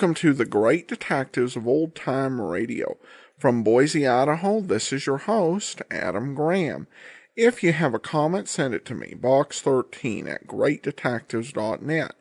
welcome to the Great Detectives of Old Time Radio. From Boise, Idaho, this is your host, Adam Graham. If you have a comment, send it to me, box13@greatdetectives.net.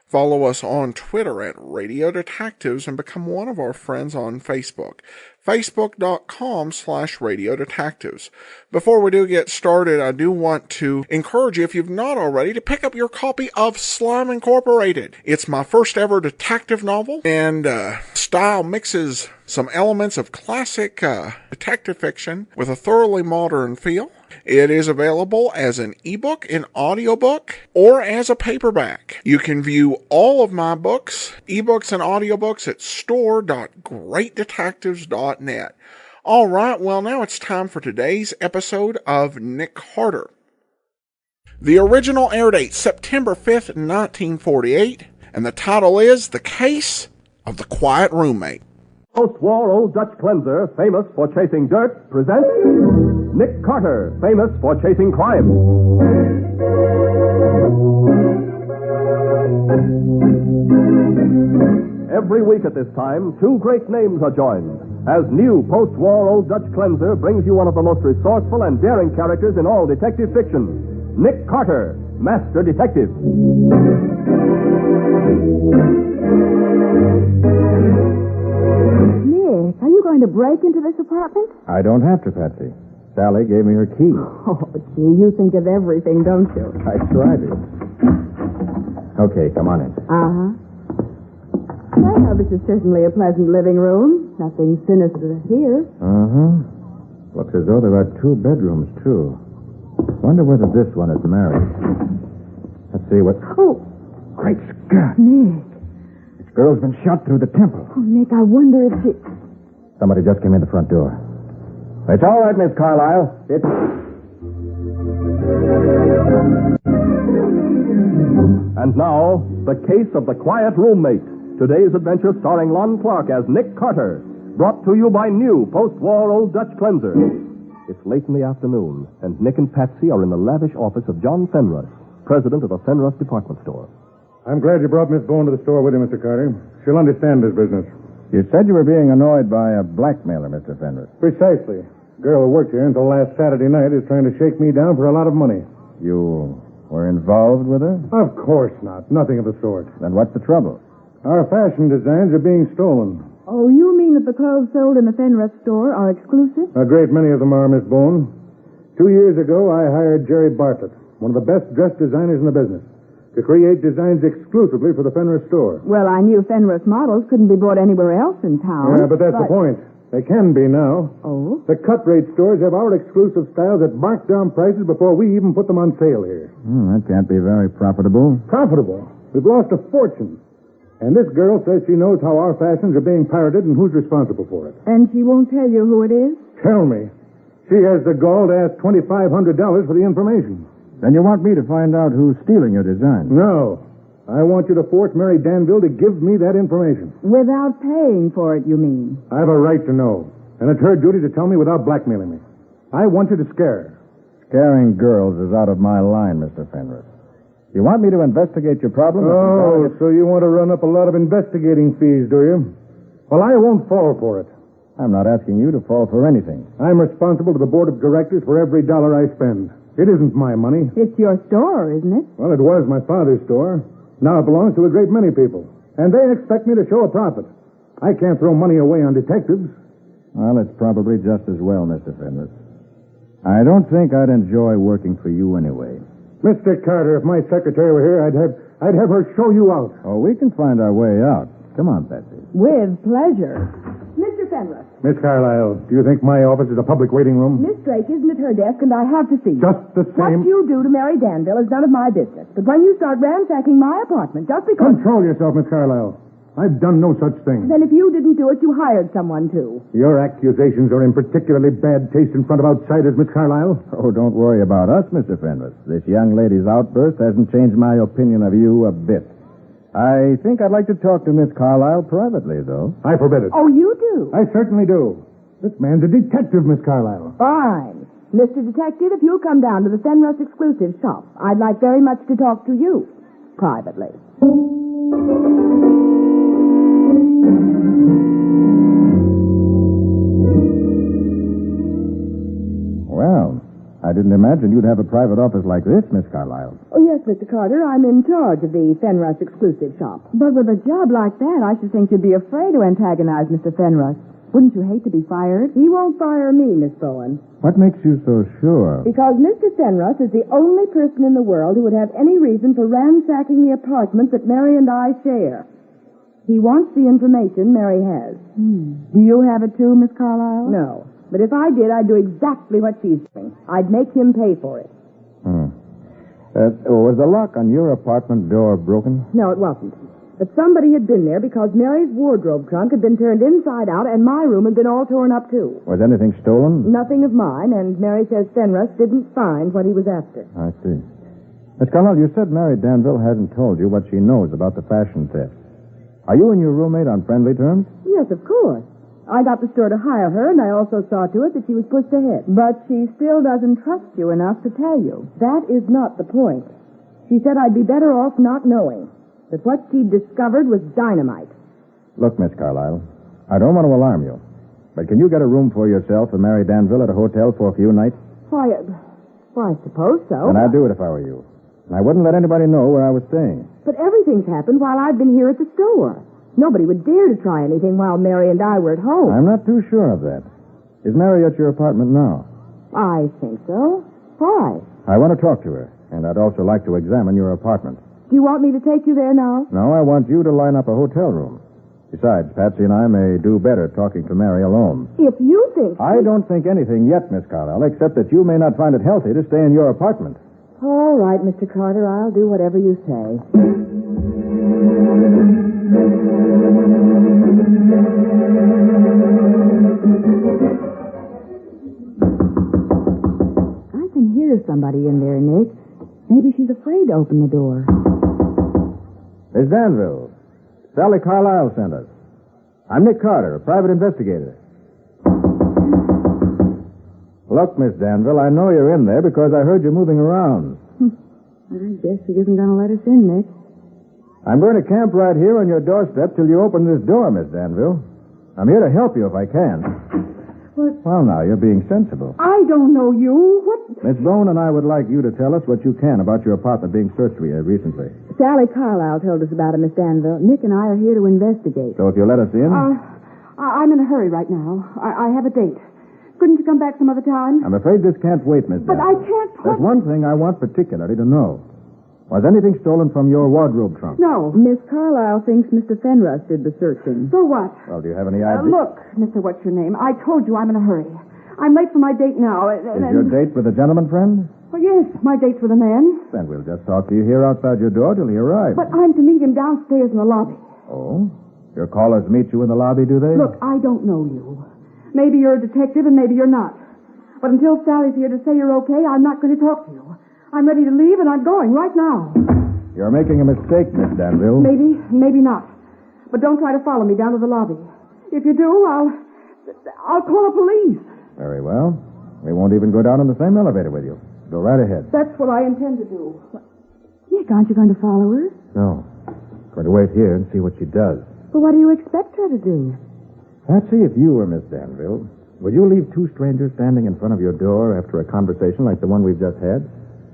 Follow us on Twitter at Radio Detectives and become one of our friends on Facebook. Facebook.com/Radio Detectives. Before we do get started, I do want to encourage you, if you've not already, to pick up your copy of Slime Incorporated. It's my first ever detective novel, and style mixes some elements of classic detective fiction with a thoroughly modern feel. It is available as an ebook, an audiobook, or as a paperback. You can view all of my books, ebooks, and audiobooks at store.greatdetectives.net. All right, well, now it's time for today's episode of Nick Carter. The original air date, September 5th, 1948, and the title is The Case of the Quiet Roommate. Post-war Old Dutch Cleanser, famous for chasing dirt, presents Nick Carter, famous for chasing crime. Every week at this time, two great names are joined, as new post-war Old Dutch Cleanser brings you one of the most resourceful and daring characters in all detective fiction, Nick Carter, Master Detective. Nick, are you going to break into this apartment? I don't have to, Patsy. Sally gave me her key. Oh, gee, you think of everything, don't you? I try to. Okay, come on in. Uh-huh. Well, this is certainly a pleasant living room. Nothing sinister here. Uh-huh. Looks as though there are two bedrooms, too. Wonder whether this one is married. Let's see what... Oh! Great Scott! Nick. This girl's been shot through the temple. Oh, Nick, I wonder if she... Somebody just came in the front door. It's all right, Miss Carlyle. It's... And now, the case of the quiet roommate. Today's adventure starring Lon Clark as Nick Carter. Brought to you by new post-war Old Dutch Cleanser. It's late in the afternoon, and Nick and Patsy are in the lavish office of John Fenruss, president of the Fenruss Department Store. I'm glad you brought Miss Bowen to the store with you, Mr. Carter. She'll understand this business. You said you were being annoyed by a blackmailer, Mr. Fenruss. Precisely. The girl who worked here until last Saturday night is trying to shake me down for a lot of money. You were involved with her? Of course not. Nothing of the sort. Then what's the trouble? Our fashion designs are being stolen. Oh, you mean that the clothes sold in the Fenruss store are exclusive? A great many of them are, Miss Bowen. 2 years ago, I hired Jerry Bartlett, one of the best dress designers in the business, to create designs exclusively for the Fenruss store. Well, I knew Fenruss models couldn't be bought anywhere else in town. Yeah, but that's the point. They can be now. Oh? The cut-rate stores have our exclusive styles at marked-down prices before we even put them on sale here. That can't be very profitable. Profitable? We've lost a fortune. And this girl says she knows how our fashions are being pirated and who's responsible for it. And she won't tell you who it is? Tell me. She has the gall to ask $2,500 for the information. Then you want me to find out who's stealing your design? No. I want you to force Mary Danville to give me that information. Without paying for it, you mean? I have a right to know. And it's her duty to tell me without blackmailing me. I want you to scare her. Scaring girls is out of my line, Mr. Fenruss. You want me to investigate your problem? Oh, so you want to run up a lot of investigating fees, do you? Well, I won't fall for it. I'm not asking you to fall for anything. I'm responsible to the board of directors for every dollar I spend. It isn't my money. It's your store, isn't it? Well, it was my father's store. Now it belongs to a great many people. And they expect me to show a profit. I can't throw money away on detectives. Well, it's probably just as well, Mr. Fenruss. I don't think I'd enjoy working for you anyway. Mr. Carter, if my secretary were here, I'd have her show you out. Oh, we can find our way out. Come on, Patsy. With pleasure. Mr. Fenruss. Miss Carlyle, do you think my office is a public waiting room? Miss Drake isn't at her desk, and I have to see you. Just the same. What you do to Mary Danville is none of my business. But when you start ransacking my apartment, just because... Control yourself, Miss Carlyle. I've done no such thing. Then if you didn't do it, you hired someone to. Your accusations are in particularly bad taste in front of outsiders, Miss Carlyle. Oh, don't worry about us, Mr. Fenruss. This young lady's outburst hasn't changed my opinion of you a bit. I think I'd like to talk to Miss Carlyle privately, though. I forbid it. Oh, you do? I certainly do. This man's a detective, Miss Carlyle. Fine. Mr. Detective, if you'll come down to the Fenruss exclusive shop, I'd like very much to talk to you privately. I didn't imagine you'd have a private office like this, Miss Carlyle. Oh, yes, Mr. Carter. I'm in charge of the Fenruss exclusive shop. But with a job like that, I should think you'd be afraid to antagonize Mr. Fenruss. Wouldn't you hate to be fired? He won't fire me, Miss Bowen. What makes you so sure? Because Mr. Fenruss is the only person in the world who would have any reason for ransacking the apartment that Mary and I share. He wants the information Mary has. Do you have it too, Miss Carlyle? No. But if I did, I'd do exactly what she's doing. I'd make him pay for it. Was the lock on your apartment door broken? No, it wasn't. But somebody had been there because Mary's wardrobe trunk had been turned inside out and my room had been all torn up, too. Was anything stolen? Nothing of mine, and Mary says Fenruss didn't find what he was after. I see. Miss Carlyle, you said Mary Danville hasn't told you what she knows about the fashion theft. Are you and your roommate on friendly terms? Yes, of course. I got the store to hire her, and I also saw to it that she was pushed ahead. But she still doesn't trust you enough to tell you. That is not the point. She said I'd be better off not knowing. That what she'd discovered was dynamite. Look, Miss Carlyle, I don't want to alarm you, but can you get a room for yourself and Mary Danville at a hotel for a few nights? Why, I suppose so. And I'd do it if I were you. And I wouldn't let anybody know where I was staying. But everything's happened while I've been here at the store. Nobody would dare to try anything while Mary and I were at home. I'm not too sure of that. Is Mary at your apartment now? I think so. Why? I want to talk to her, and I'd also like to examine your apartment. Do you want me to take you there now? No, I want you to line up a hotel room. Besides, Patsy and I may do better talking to Mary alone. If you think... I don't think anything yet, Miss Carlyle, except that you may not find it healthy to stay in your apartment. All right, Mr. Carter, I'll do whatever you say. I can hear somebody in there, Nick. Maybe she's afraid to open the door. Miss Danville, Sally Carlyle sent us. I'm Nick Carter, a private investigator. Look, Miss Danville, I know you're in there because I heard you moving around. I guess she isn't going to let us in, Nick. I'm going to camp right here on your doorstep till you open this door, Miss Danville. I'm here to help you if I can. What? Well, now, you're being sensible. I don't know you. What? Miss Bone and I would like you to tell us what you can about your apartment being searched recently. Sally Carlyle told us about it, Miss Danville. Nick and I are here to investigate. So if you let us in... I'm in a hurry right now. I have a date. Couldn't you come back some other time? I'm afraid this can't wait, Miss But Danville. I can't... There's one thing I want particularly to know. Was anything stolen from your wardrobe trunk? No. Miss Carlyle thinks Mr. Fenruss did the searching. So what? Well, do you have any idea? Look, Mr. What's-Your-Name, I told you I'm in a hurry. I'm late for my date now. Is your date with a gentleman friend? Well, yes, my date's with a man. Then we'll just talk to you here outside your door till he arrives. But I'm to meet him downstairs in the lobby. Oh? Your callers meet you in the lobby, do they? Look, I don't know you. Maybe you're a detective and maybe you're not. But until Sally's here to say you're okay, I'm not going to talk to you. I'm ready to leave and I'm going right now. You're making a mistake, Miss Danville. Maybe, maybe not. But don't try to follow me down to the lobby. If you do, I'll call the police. Very well. We won't even go down in the same elevator with you. Go right ahead. That's what I intend to do. Nick, aren't you going to follow her? No. Going to wait here and see what she does. But what do you expect her to do? Patsy, if you were Miss Danville, would you leave two strangers standing in front of your door after a conversation like the one we've just had?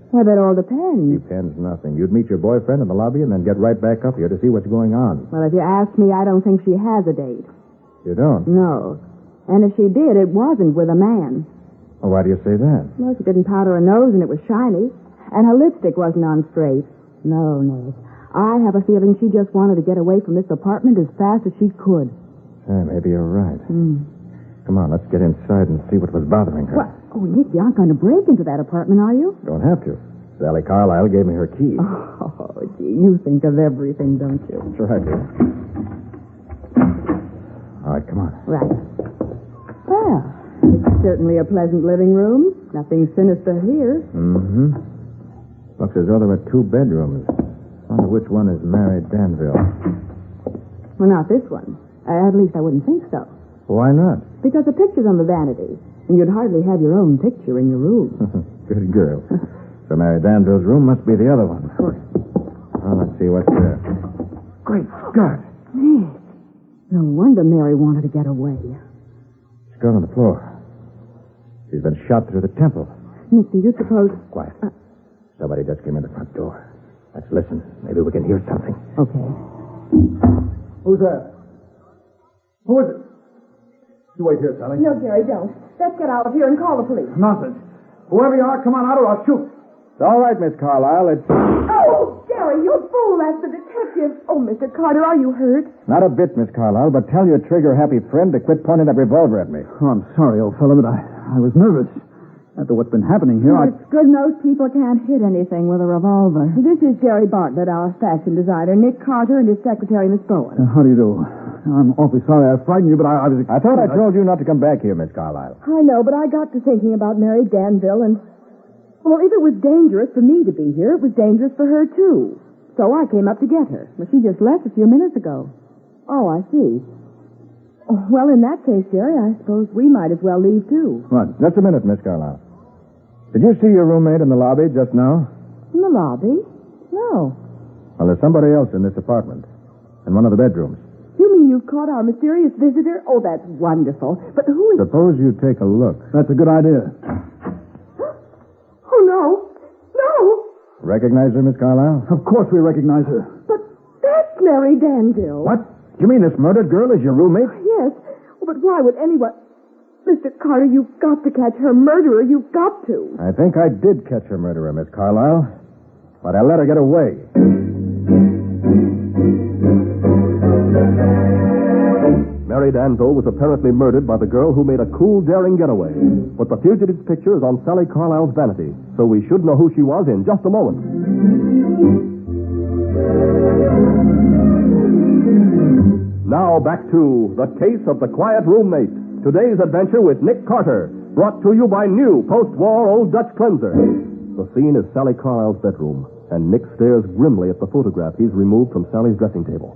Well, that all depends. Depends nothing. You'd meet your boyfriend in the lobby and then get right back up here to see what's going on. Well, if you ask me, I don't think she has a date. You don't? No. And if she did, it wasn't with a man. Well, why do you say that? Well, she didn't powder her nose and it was shiny. And her lipstick wasn't on straight. No, Nick. I have a feeling she just wanted to get away from this apartment as fast as she could. Maybe you're right. Come on, let's get inside and see what was bothering her. What? Oh, Nick, you aren't going to break into that apartment, are you? Don't have to. Sally Carlyle gave me her key. Oh, gee, you think of everything, don't you? That's right, dear. All right, come on. Right. Well, it's certainly a pleasant living room. Nothing sinister here. Mm-hmm. Looks as though there were two bedrooms. Wonder which one is Mary Danville. Well, not this one. At least I wouldn't think so. Why not? Because the picture's on the vanity, and you'd hardly have your own picture in your room. Good girl. So Mary Danville's room must be the other one. Of course. Well, let's see what's there. Great Scott! Nick, no wonder Mary wanted to get away. She's gone on the floor. She's been shot through the temple. Nick, do you suppose... Quiet. Somebody just came in the front door. Let's listen. Maybe we can hear something. Okay. Who's that? Who is it? You wait here, Sally. No, Jerry, don't. Let's get out of here and call the police. Nonsense. Whoever you are, come on out or I'll shoot. It's all right, Miss Carlyle. It's Oh, Jerry, you fool. That's the detective. Oh, Mr. Carter, are you hurt? not a bit, Miss Carlyle, but tell your trigger-happy friend to quit pointing that revolver at me. Oh, I'm sorry, old fellow, but I was nervous. After what's been happening here, It's good most people can't hit anything with a revolver. This is Jerry Bartlett, our fashion designer, Nick Carter, and his secretary, Miss Bowen. How do you do? I'm awfully sorry I frightened you, but I was... I thought I told you not to come back here, Miss Carlyle. I know, but I got to thinking about Mary Danville, and... Well, if it was dangerous for me to be here, it was dangerous for her, too. So I came up to get her. But she just left a few minutes ago. Oh, I see. Oh, well, in that case, Jerry, I suppose we might as well leave, too. Right. Just a minute, Miss Carlyle. Did you see your roommate in the lobby just now? In the lobby? No. Well, there's somebody else in this apartment. In one of the bedrooms. You mean you've caught our mysterious visitor? Oh, that's wonderful. But who is... Suppose you take a look. That's a good idea. Oh, no. No. Recognize her, Miss Carlyle? Of course we recognize her. But that's Mary Danville. What? You mean this murdered girl is your roommate? Yes. Oh, but why would anyone... Mr. Carter, you've got to catch her murderer. You've got to. I think I did catch her murderer, Miss Carlyle. But I let her get away. Mary Danville was apparently murdered by the girl who made a cool, daring getaway. But the fugitive's picture is on Sally Carlisle's vanity, so we should know who she was in just a moment. Now back to The Case of the Quiet Roommate. Today's adventure with Nick Carter, brought to you by new post-war Old Dutch Cleanser. The scene is Sally Carlisle's bedroom, and Nick stares grimly at the photograph he's removed from Sally's dressing table.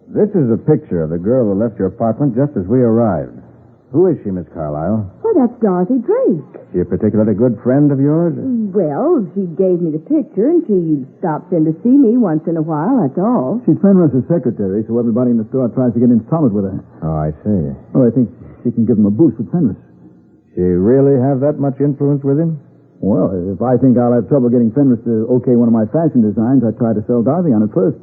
This is a picture of the girl who left your apartment just as we arrived. Who is she, Miss Carlyle? Oh, that's Dorothy Drake. She a particularly good friend of yours? Well, she gave me the picture, and she stops in to see me once in a while, that's all. She's Fenris's secretary, so everybody in the store tries to get in solid with her. Oh, I see. Oh, I think she can give him a boost with Fenris. She really have that much influence with him? Well, if I think I'll have trouble getting Fenris to okay one of my fashion designs, I try to sell Dorothy on it first.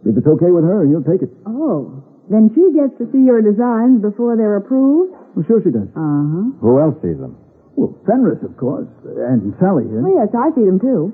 If it's okay with her, he'll take it. Oh, then she gets to see your designs before they're approved? Well, sure she does. Uh-huh. Who else sees them? Well, Fenris, of course, and Sally here. Oh, yes, I see them, too.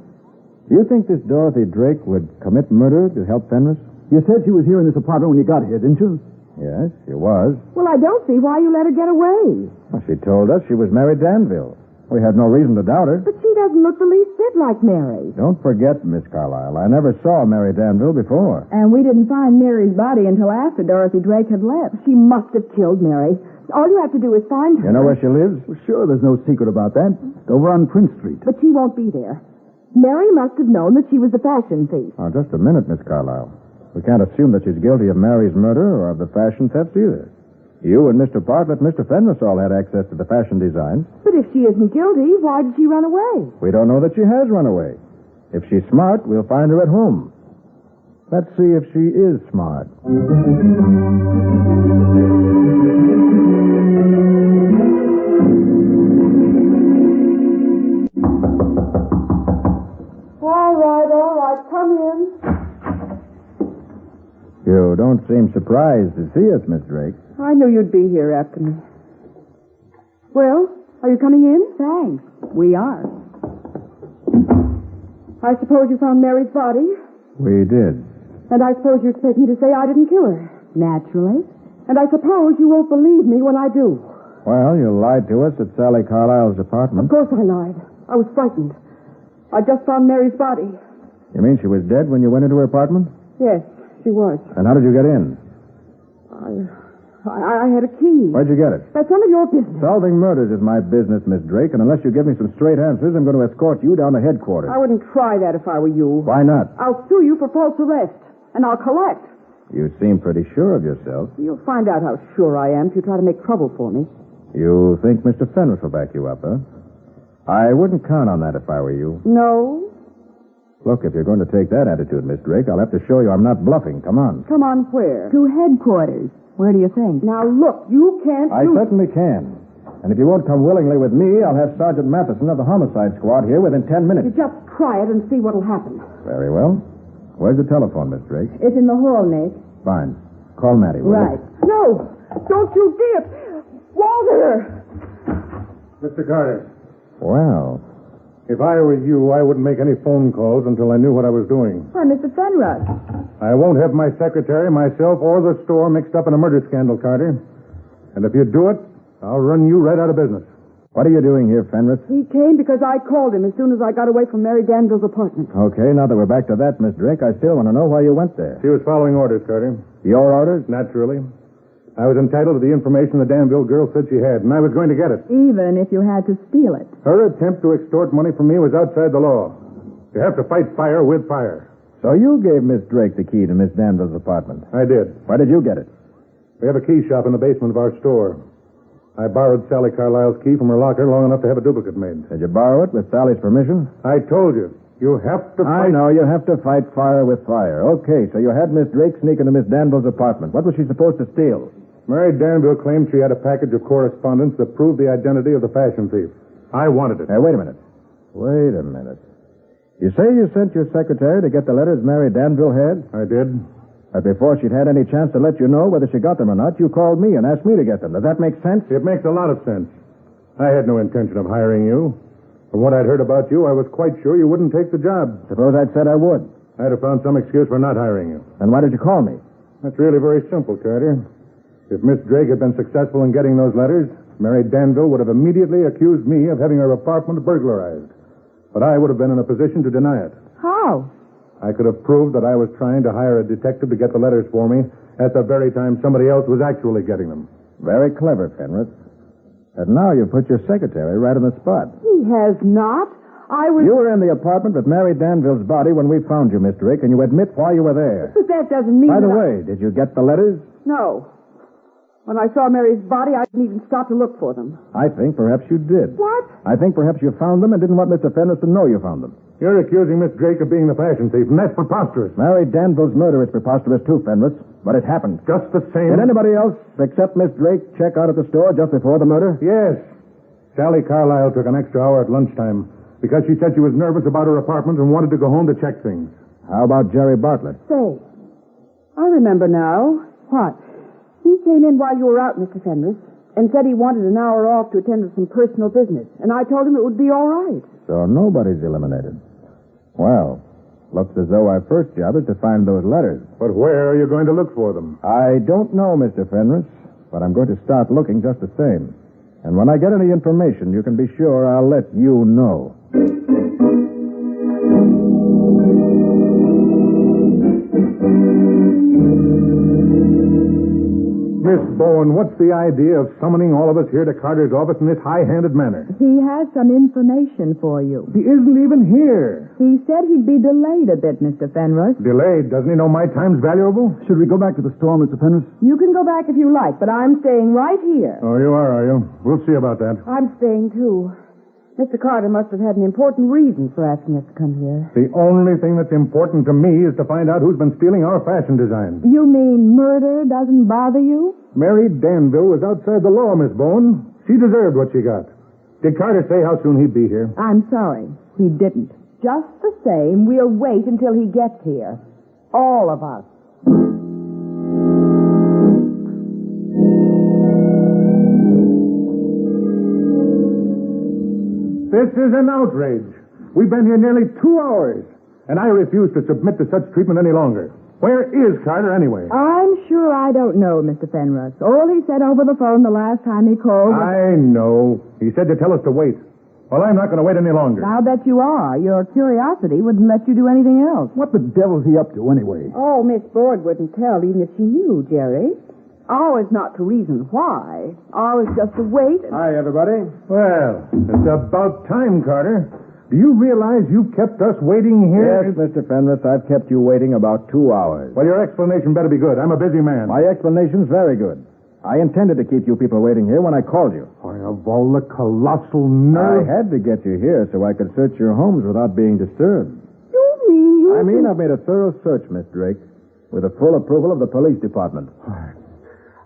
Do you think this Dorothy Drake would commit murder to help Fenris? You said she was here in this apartment when you got here, didn't you? Yes, she was. Well, I don't see why you let her get away. Well, she told us she was Mary Danville. We had no reason to doubt her. But she doesn't look the least bit like Mary. Don't forget, Miss Carlyle, I never saw Mary Danville before. And we didn't find Mary's body until after Dorothy Drake had left. She must have killed Mary. All you have to do is find her. You know where she lives? Well, sure, there's no secret about that. Over on Prince Street. But she won't be there. Mary must have known that she was the fashion thief. Oh, just a minute, Miss Carlyle. We can't assume that she's guilty of Mary's murder or of the fashion thefts either. You and Mr. Bartlett and Mr. Fenris all had access to the fashion designs. But if she isn't guilty, why did she run away? We don't know that she has run away. If she's smart, we'll find her at home. Let's see if she is smart. All right, come in. You don't seem surprised to see us, Miss Drake. I knew you'd be here after me. Well, are you coming in? Thanks. We are. I suppose you found Mary's body? We did. And I suppose you expect me to say I didn't kill her? Naturally. And I suppose you won't believe me when I do. Well, you lied to us at Sally Carlisle's apartment. Of course I lied. I was frightened. I just found Mary's body. You mean she was dead when you went into her apartment? Yes, she was. And how did you get in? I had a key. Where'd you get it? That's none of your business. Solving murders is my business, Miss Drake, and unless you give me some straight answers, I'm going to escort you down to headquarters. I wouldn't try that if I were you. Why not? I'll sue you for false arrest, and I'll collect. You seem pretty sure of yourself. You'll find out how sure I am if you try to make trouble for me. You think Mr. Fenris will back you up, huh? I wouldn't count on that if I were you. No? Look, if you're going to take that attitude, Miss Drake, I'll have to show you I'm not bluffing. Come on. Come on where? To headquarters. Where do you think? Now, look, you can't I certainly can. And if you won't come willingly with me, I'll have Sergeant Matheson of the homicide squad here within 10 minutes. You just try it and see what'll happen. Very well. Where's the telephone, Miss Drake? It's in the hall, Nick. Fine. Call Mattie, will you? Right. No! Don't you dare! Walter! Mr. Carter, Well, if I were you, I wouldn't make any phone calls until I knew what I was doing. Why, Mr. Fenrod. I won't have my secretary, myself, or the store mixed up in a murder scandal, Carter. And if you do it, I'll run you right out of business. what are you doing here, Fenris? He came because I called him as soon as I got away from Mary Danville's apartment. Okay, now that we're back to that, Miss Drake, I still want to know why you went there. She was following orders, Carter. Your orders? Naturally. I was entitled to the information the Danville girl said she had, and I was going to get it. Even if you had to steal it. Her attempt to extort money from me was outside the law. You have to fight fire with fire. So you gave Miss Drake the key to Miss Danville's apartment. I did. Why did you get it? We have a key shop in the basement of our store. I borrowed Sally Carlisle's key from her locker long enough to have a duplicate made. Did you borrow it with Sally's permission? I told you, you have to I fight... know, you have to fight fire with fire. Okay, so you had Miss Drake sneak into Miss Danville's apartment. What was she supposed to steal? Mary Danville claimed she had a package of correspondence that proved the identity of the fashion thief. I wanted it. Hey, wait a minute. Wait a minute. You say you sent your secretary to get the letters Mary Danville had? I did. But before she'd had any chance to let you know whether she got them or not, you called me and asked me to get them. Does that make sense? It makes a lot of sense. I had no intention of hiring you. From what I'd heard about you, I was quite sure you wouldn't take the job. Suppose I'd said I would. I'd have found some excuse for not hiring you. Then why did you call me? That's really very simple, Carter. If Miss Drake had been successful in getting those letters, Mary Danville would have immediately accused me of having her apartment burglarized. But I would have been in a position to deny it. How? I could have proved that I was trying to hire a detective to get the letters for me at the very time somebody else was actually getting them. Very clever, Fenris. And now you put your secretary right on the spot. He has not. I was... You were in the apartment with Mary Danville's body when we found you, Miss Drake, and you admit why you were there. But that doesn't mean By the that way, did you get the letters? No. When I saw Mary's body, I didn't even stop to look for them. I think perhaps you did. What? I think perhaps you found them and didn't want Mr. Fenris to know you found them. You're accusing Miss Drake of being the fashion thief, and that's preposterous. Mary Danville's murder is preposterous too, Fenris, but it happened. Just the same... Did anybody else, except Miss Drake, check out at the store just before the murder? Yes. Sally Carlisle took an extra hour at lunchtime because she said she was nervous about her apartment and wanted to go home to check things. How about Jerry Bartlett? Say, I remember now. What? He came in while you were out, Mr. Fenris, and said he wanted an hour off to attend to some personal business, and I told him it would be all right. So nobody's eliminated. Well, looks as though our first job is to find those letters. But where are you going to look for them? I don't know, Mr. Fenris, but I'm going to start looking just the same. And when I get any information, you can be sure I'll let you know. Miss Bowen, what's the idea of summoning all of us here to Carter's office in this high-handed manner? He has some information for you. He isn't even here. He said he'd be delayed a bit, Mr. Fenris. Delayed? Doesn't he know my time's valuable? Should we go back to the store, Mr. Fenris? You can go back if you like, but I'm staying right here. Oh, you are you? We'll see about that. I'm staying, too. Mr. Carter must have had an important reason for asking us to come here. The only thing that's important to me is to find out who's been stealing our fashion design. You mean murder doesn't bother you? Mary Danville was outside the law, Miss Bowen. She deserved what she got. Did Carter say how soon he'd be here? I'm sorry. He didn't. Just the same, we'll wait until he gets here. All of us. This is an outrage. We've been here nearly 2 hours, and I refuse to submit to such treatment any longer. Where is Carter, anyway? I'm sure I don't know, Mr. Fenris. All he said over the phone the last time he called was... I know. He said to tell us to wait. Well, I'm not going to wait any longer. I'll bet you are. Your curiosity wouldn't let you do anything else. What the devil's he up to, anyway? Oh, Miss Boyd wouldn't tell, even if she knew, Jerry. Ours not to reason why. Ours just to wait. Hi, everybody. Well, it's about time, Carter. Do you realize you kept us waiting here? Yes, Mr. Fenris, I've kept you waiting about 2 hours. Well, your explanation better be good. I'm a busy man. My explanation's very good. I intended to keep you people waiting here when I called you. Why, of all the colossal I nerve... had to get you here so I could search your homes without being disturbed. You mean you... I mean, I've made a thorough search, Miss Drake, with the full approval of the police department.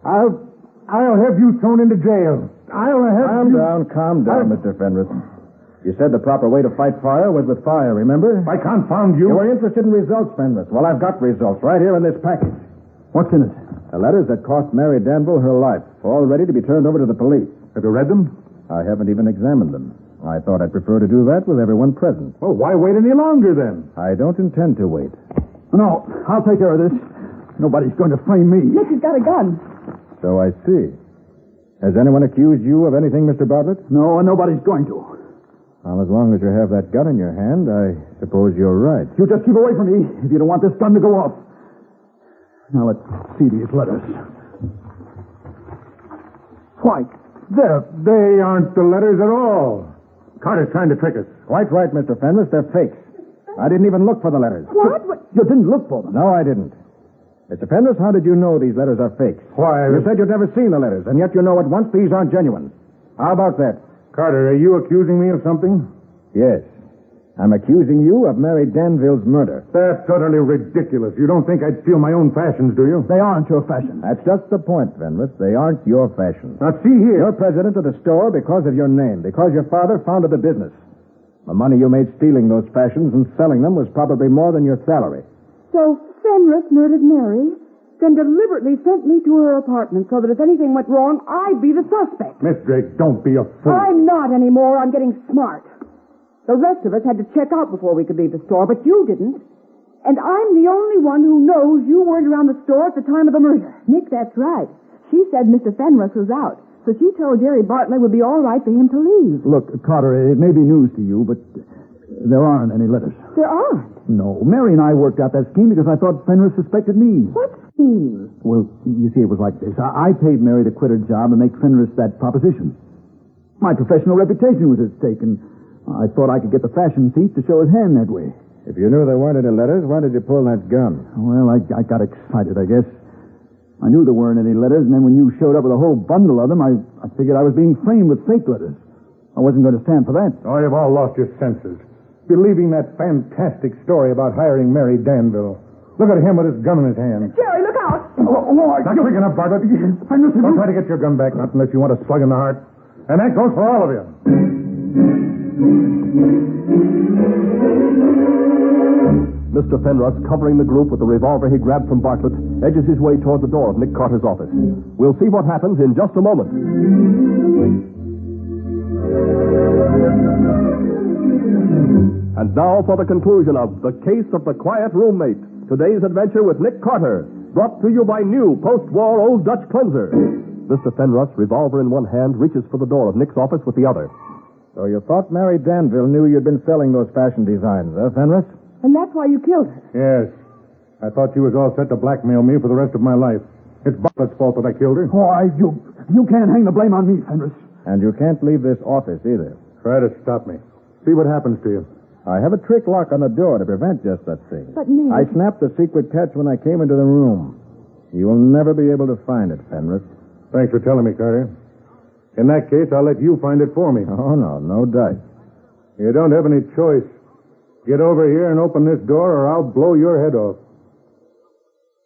I'll have you thrown into jail. I'll have Calm down, Mr. Fenris. You said the proper way to fight fire was with fire, remember? I confound you. You were interested in results, Fenris. Well, I've got results right here in this package. What's in it? The letters that cost Mary Danville her life, all ready to be turned over to the police. Have you read them? I haven't even examined them. I thought I'd prefer to do that with everyone present. Well, why wait any longer, then? I don't intend to wait. No, I'll take care of this. Nobody's going to frame me. Nick has got a gun. So I see. Has anyone accused you of anything, Mr. Bartlett? No, and nobody's going to. Well, as long as you have that gun in your hand, I suppose you're right. You just keep away from me if you don't want this gun to go off. Now, let's see these letters. Why, They aren't the letters at all. Carter's trying to trick us. Quite right, Mr. Fenris. They're fakes. I didn't even look for the letters. What? you didn't look for them. No, I didn't. Mr. Fenris, how did you know these letters are fakes? Why? You said you'd never seen the letters, and yet you know at once these aren't genuine. How about that? Carter, are you accusing me of something? Yes. I'm accusing you of Mary Danville's murder. That's utterly ridiculous. You don't think I'd steal my own fashions, do you? They aren't your fashion. That's just the point, Fenris. They aren't your fashion. Now, see here. You're president of the store because of your name, because your father founded the business. The money you made stealing those fashions and selling them was probably more than your salary. So Fenris murdered Mary, then deliberately sent me to her apartment so that if anything went wrong, I'd be the suspect. Miss Drake, don't be a fool. I'm not anymore. I'm getting smart. The rest of us had to check out before we could leave the store, but you didn't. And I'm the only one who knows you weren't around the store at the time of the murder. Nick, that's right. She said Mr. Fenris was out, so she told Jerry Bartlett it would be all right for him to leave. Look, Carter, it may be news to you, but there aren't any letters. There aren't. No, Mary and I worked out that scheme because I thought Fenris suspected me. What scheme? Well, you see, it was like this. I paid Mary to quit her job and make Fenris that proposition. My professional reputation was at stake, and I thought I could get the fashion thief to show his hand that way. If you knew there weren't any letters, why did you pull that gun? Well, I got excited, I guess. I knew there weren't any letters, and then when you showed up with a whole bundle of them, I figured I was being framed with fake letters. I wasn't going to stand for that. Oh, you've all lost your senses. Believing that fantastic story about hiring Mary Danville. Look at him with his gun in his hand. Jerry, look out! Not quick enough, Bartlett. Don't try to get your gun back, not unless you want a slug in the heart. And that goes for all of you. Mr. Fenris, covering the group with the revolver he grabbed from Bartlett, edges his way toward the door of Nick Carter's office. We'll see what happens in just a moment. And now for the conclusion of The Case of the Quiet Roommate. Today's adventure with Nick Carter, brought to you by new post-war Old Dutch Cleanser. Mr. Fenris, revolver in one hand, reaches for the door of Nick's office with the other. So you thought Mary Danville knew you'd been selling those fashion designs, huh, Fenris? And that's why you killed her. Yes. I thought she was all set to blackmail me for the rest of my life. It's Bartlett's fault that I killed her. Why, you can't hang the blame on me, Fenris. And you can't leave this office either. Try to stop me. See what happens to you. I have a trick lock on the door to prevent just such things. But, Nick... I snapped the secret catch when I came into the room. You will never be able to find it, Fenris. Thanks for telling me, Carter. In that case, I'll let you find it for me. Oh, no dice. You don't have any choice. Get over here and open this door, or I'll blow your head off.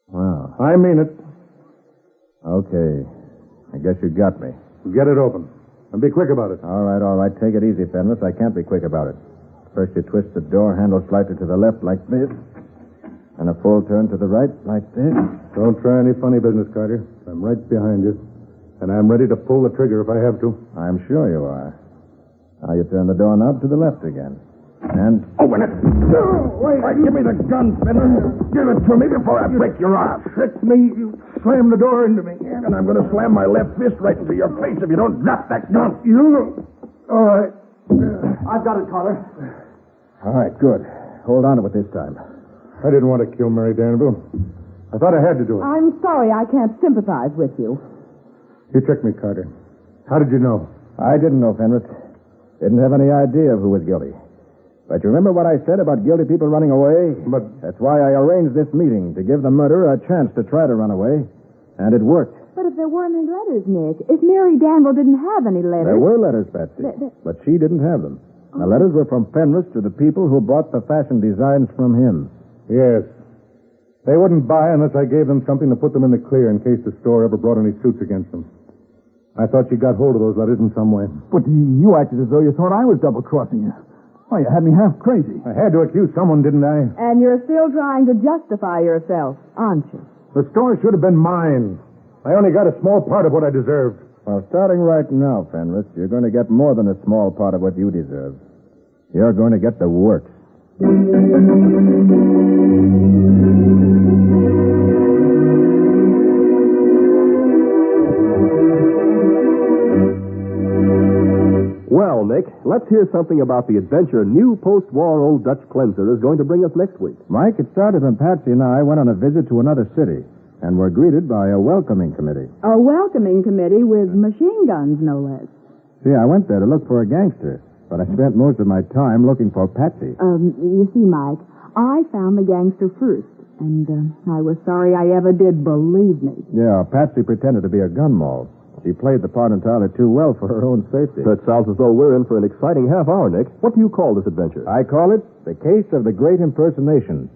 Well, I mean it. okay. I guess you got me. Get it open. And be quick about it. All right. Take it easy, Fenris. I can't be quick about it. First you twist the door handle slightly to the left like this, and a full turn to the right like this. Don't try any funny business, Carter. I'm right behind you. And I'm ready to pull the trigger if I have to. I'm sure you are. Now you turn the doorknob to the left again. And open it. Wait, give me the gun, Fenner. Give it to me before I break your arm. Trick me. You slam the door into me. And I'm going to slam my left fist right into your face if you don't drop that gun. You... All right. I've got it, Carter. all right, good. Hold on to it this time. I didn't want to kill Mary Danville. I thought I had to do it. I'm sorry I can't sympathize with you. You tricked me, Carter. How did you know? I didn't know, Fenris. Didn't have any idea of who was guilty. But you remember what I said about guilty people running away? But... That's why I arranged this meeting, to give the murderer a chance to try to run away. And it worked. But if there weren't any letters, Nick, if Mary Danville didn't have any letters... There were letters, Patsy. But she didn't have them. The letters were from Fenris to the people who bought the fashion designs from him. Yes. They wouldn't buy unless I gave them something to put them in the clear in case the store ever brought any suits against them. I thought you got hold of those letters in some way. But you acted as though you thought I was double-crossing you. Why, you had me half crazy. I had to accuse someone, didn't I? And you're still trying to justify yourself, aren't you? The store should have been mine. I only got a small part of what I deserved. Well, starting right now, Fenris, you're going to get more than a small part of what you deserve. You're going to get the works. Well, Nick, let's hear something about the adventure new post-war Old Dutch Cleanser is going to bring us next week. Mike, it started when Patsy and I went on a visit to another city and were greeted by a welcoming committee. A welcoming committee with machine guns, no less. See, I went there to look for a gangster, but I spent most of my time looking for Patsy. You see, Mike, I found the gangster first, and I was sorry I ever did, believe me. Yeah, Patsy pretended to be a gun moll. She played the part entirely too well for her own safety. It sounds as though we're in for an exciting half hour, Nick. What do you call this adventure? I call it The Case of the Great Impersonation.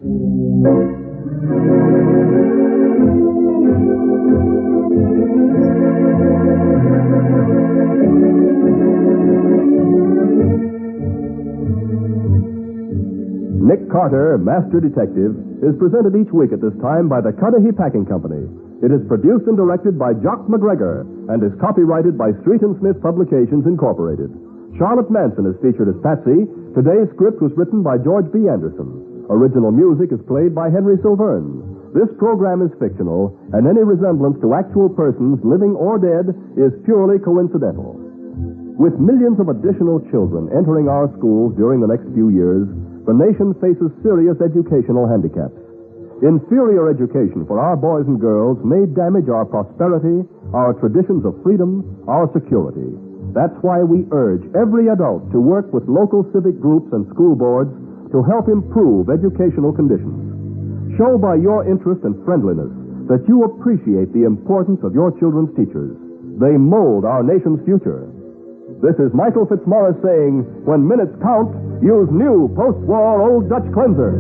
Nick Carter, Master Detective, is presented each week at this time by the Cudahy Packing Company. It is produced and directed by Jock McGregor and is copyrighted by Street & Smith Publications, Incorporated. Charlotte Manson is featured as Patsy. Today's script was written by George B. Anderson. Original music is played by Henry Silverne. This program is fictional, and any resemblance to actual persons, living or dead, is purely coincidental. With millions of additional children entering our schools during the next few years, the nation faces serious educational handicaps. Inferior education for our boys and girls may damage our prosperity, our traditions of freedom, our security. That's why we urge every adult to work with local civic groups and school boards to help improve educational conditions. Show by your interest and friendliness that you appreciate the importance of your children's teachers. They mold our nation's future. This is Michael Fitzmaurice saying, when minutes count, use new post-war Old Dutch Cleanser.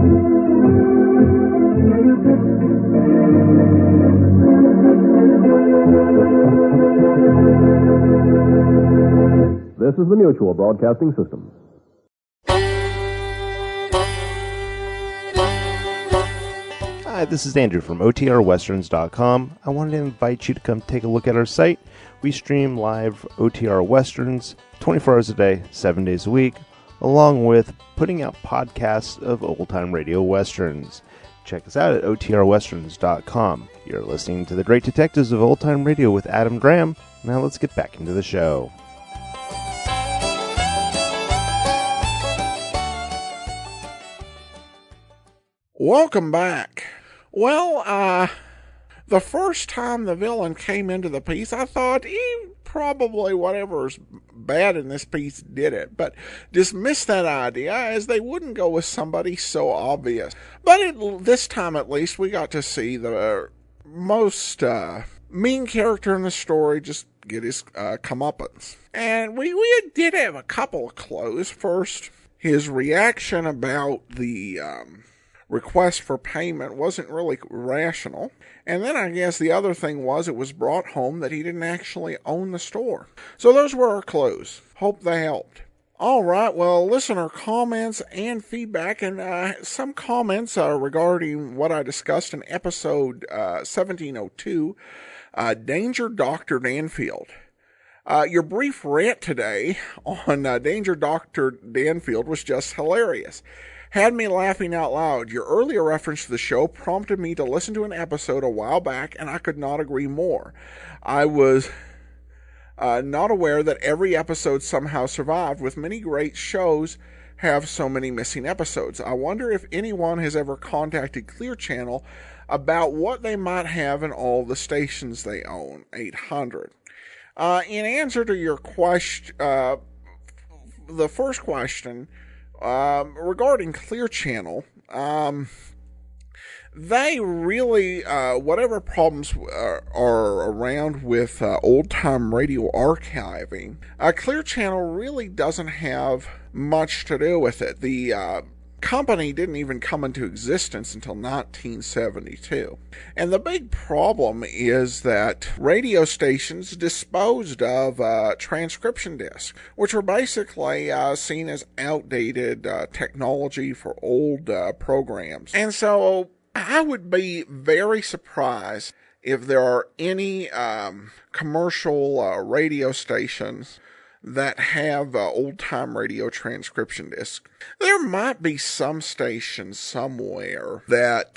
This is the Mutual Broadcasting System. Hi, this is Andrew from OTRWesterns.com. I wanted to invite you to come take a look at our site. We stream live OTR Westerns 24 hours a day, 7 days a week, along with putting out podcasts of old-time radio westerns. Check us out at OTRWesterns.com. You're listening to The Great Detectives of Old Time Radio with Adam Graham. Now let's get back into the show. Welcome back. Well, the first time the villain came into the piece, I thought he probably whatever's bad in this piece did it, but dismissed that idea as they wouldn't go with somebody so obvious. But this time at least we got to see the most mean character in the story just get his comeuppance. And we did have a couple of clues. First, his reaction about the request for payment wasn't really rational. And then I guess the other thing was it was brought home that he didn't actually own the store. So those were our clues. Hope they helped. All right, well, listener comments and feedback, and some comments regarding what I discussed in episode 1702, Danger Dr. Danfield. Your brief rant today on Danger Dr. Danfield was just hilarious. Had me laughing out loud. Your earlier reference to the show prompted me to listen to an episode a while back, and I could not agree more. I was not aware that every episode somehow survived, with many great shows have so many missing episodes. I wonder if anyone has ever contacted Clear Channel about what they might have in all the stations they own, 800. In answer to your question, the first question, regarding Clear Channel, they really, whatever problems are around with old-time radio archiving, Clear Channel really doesn't have much to do with it. The company didn't even come into existence until 1972. And the big problem is that radio stations disposed of transcription discs, which were basically seen as outdated technology for old programs. And so I would be very surprised if there are any commercial radio stations that have old-time radio transcription discs. There might be some station somewhere that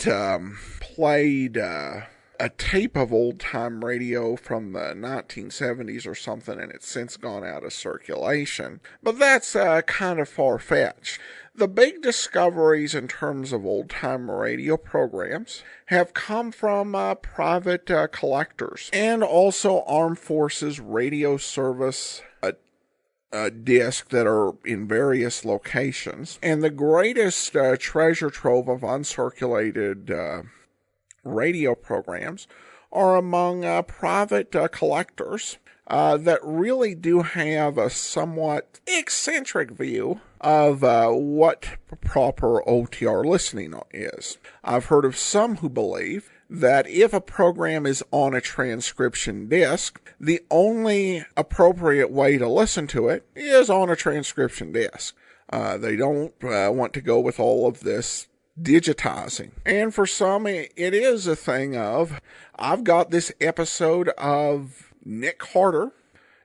played a tape of old-time radio from the 1970s or something, and it's since gone out of circulation. But that's kind of far-fetched. The big discoveries in terms of old-time radio programs have come from private collectors and also armed forces radio service discs that are in various locations. And the greatest treasure trove of uncirculated radio programs are among private collectors that really do have a somewhat eccentric view of what proper OTR listening is. I've heard of some who believe that if a program is on a transcription disc, the only appropriate way to listen to it is on a transcription disc. They don't want to go with all of this digitizing. And for some, it is a thing of, I've got this episode of Nick Carter.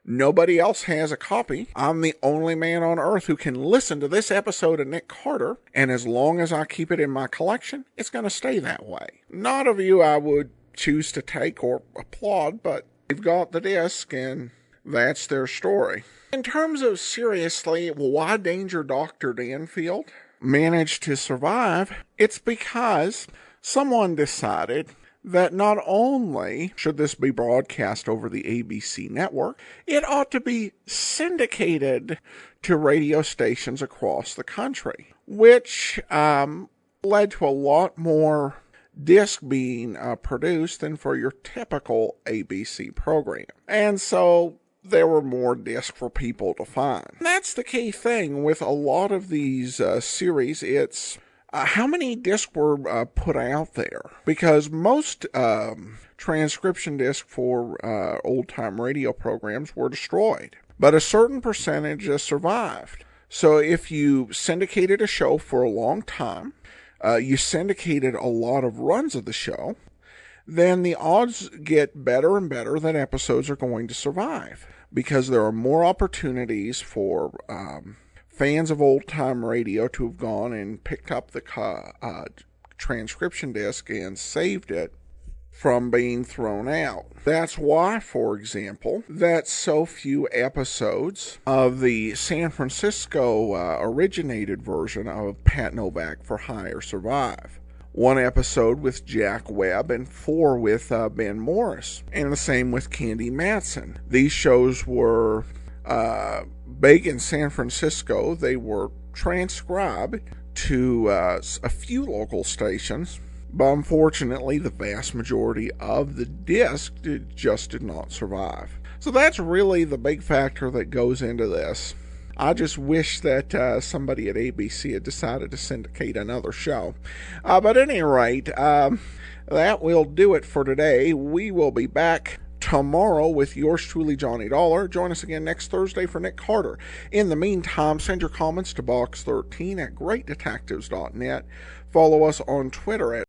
Nobody else has a copy. I'm the only man on earth who can listen to this episode of Nick Carter, and as long as I keep it in my collection, it's going to stay that way. Not a view I would choose to take or applaud, but they've got the disc, and that's their story. In terms of seriously, why Danger Dr. Danfield managed to survive, it's because someone decided that not only should this be broadcast over the ABC network, it ought to be syndicated to radio stations across the country, which led to a lot more disc being produced than for your typical ABC program. And so there were more discs for people to find. And that's the key thing with a lot of these series. It's how many discs were put out there? Because most transcription discs for old-time radio programs were destroyed, but a certain percentage survived. So if you syndicated a show for a long time, you syndicated a lot of runs of the show, then the odds get better and better that episodes are going to survive, because there are more opportunities for fans of old-time radio to have gone and picked up the transcription disc and saved it from being thrown out. That's why, for example, that so few episodes of the San Francisco originated version of Pat Novak for Hire survive. 1 episode with Jack Webb and 4 with Ben Morris. And the same with Candy Matson. These shows were big in San Francisco. They were transcribed to a few local stations, but unfortunately the vast majority of the disc just did not survive. So that's really the big factor that goes into this. I just wish that somebody at ABC had decided to syndicate another show. But at any rate, that will do it for today. We will be back tomorrow with yours truly, Johnny Dollar. Join us again next Thursday for Nick Carter. In the meantime, send your comments to box13 at greatdetectives.net. Follow us on Twitter at